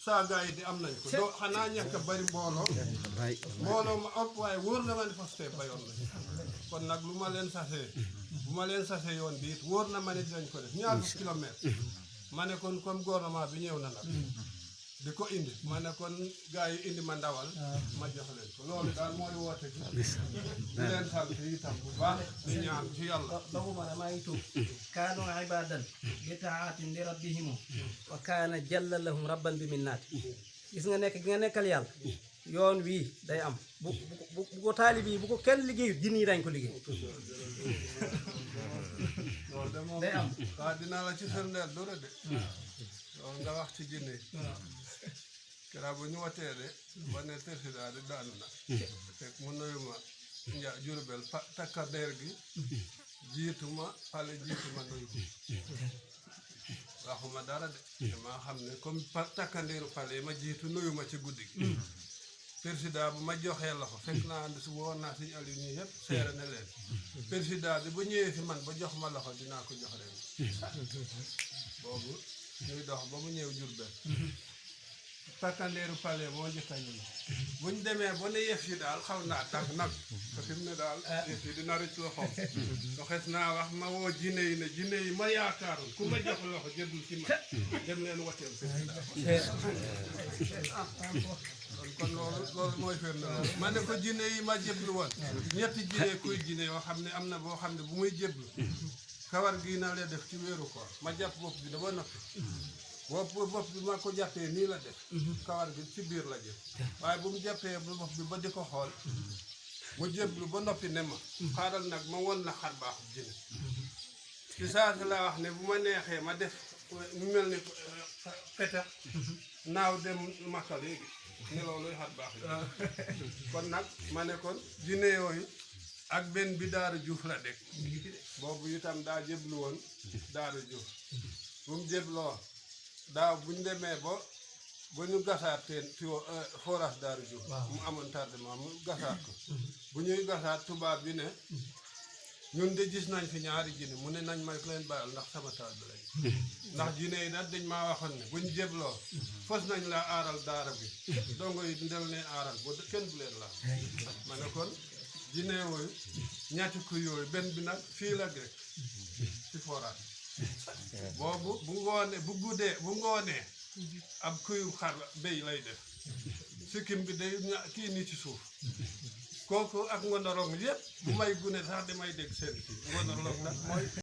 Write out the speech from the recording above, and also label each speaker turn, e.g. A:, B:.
A: saaga yi di am nañ ko doo xanaa ñàkk a bari mbooloo ma ëpp waaye wóor na ma ne Pastef bayoon nañ kon nag lu ma leen sasee bu ma leen sasee yoon bi it wóor na ma ne dinañ ko def ñaar fukki kilomètre ma ne kon comme gouvernement bi ñëw na nag di ko indi ma ne kon gars yi indi ma ndawal ma jox leen ko loolu daal mooy woote gi di leen sant itam bu baax di ñaan ci yàlla
B: doguma damay tuub kaanu ibadan bi taatin li rabbihimu wa kaana jalla lahum rabban bi minnaati gis nga nekk gi nga nekkal yàlla yoon wii day am bu ko taalibe yi bu ko kenn liggéeyut jinne yi dañ ko liggéey
A: loolu de moom
B: day am
A: waaw dinaa la ci firndeel dara de loolu nga wax ci jinne keroog bu ñu watee de ba ne président di daanu na fekk mu nuyu ma Jurbel takkandeer gi jiitu ma pale jiitu ma nuyu ko waxuma dara de damaa xam ne comme takkandeeru pale ma jiitu nuyu ma ci guddi gi président bu ma joxee loxo fekk naa andi su woon naa suñu Aliou ñii yëpp seere ne leen président bi bu ñëwee fi man ba jox ma loxo dinaa ko jox ren boobu ñuy dox ba mu ñëw Jurbel takkandeeru pale moo njëkk a ñëw buñ demee ba ne yëf yi daal xaw naa tàng nag te fi mu ne daal yëf yi dina rëcc loxo doxes naa wax ma woo jinne yi ne jinne yi ma yaakaaroon ku ma jox loxo jëndul ci ma dem leen wateel kon loolu mooy firnde loolu ma ne ko jinne yi ma jéblu woon ñetti jinne kuy jinne yoo xam ne am na boo xam ne bu muy jéblu kawar gi na lee def ci wéeru koor ma jàpp bopp bi dafa noppi bopp bi ma ko jàppee nii la def kawar gi ci biir la jëf waaye bu mu jàppee bopp bi ba di ko xool mu jéblu ba noppi ne ma xaaral nag ma won na xar baaxu jinne ci saa si laa wax ne bu ma neexee ma def mu mel ni petax naaw dem Makka léegi ne looluy xar baax la kon nag ma ne kon jinne yooyu ak benn bi Daara Juuf la dégg boobu itam daa jéblu woon Daara Juuf bu mu jébloo daaw bu ñu demee ba ñu gasaat teen fi forage Daara Juuf mu amoon tardement mu gasaat ko bu ñuy gasaat tubaab bi ne ñun de gis nañ fi ñaari jinne mu ne nañ may ko leen bàyyal ndax sama taal bi lañ ndax jinne yi nag dañ maa waxoon ne buñ jébloo fos nañ laa aaral daara bi dongo yi ndel leen aaral boo kenn du leen laa ma ne kon jinne yooyu ñetti kuy yooyu benn bi nag fii la rek ci forage boobu bu ngoonee ab kuyu xar béy lay def sikkim bi day kii nii ci suuf kooku ak ngondorong yëpp bu may gune sax damay dégg seen kii ngondorong nag mooy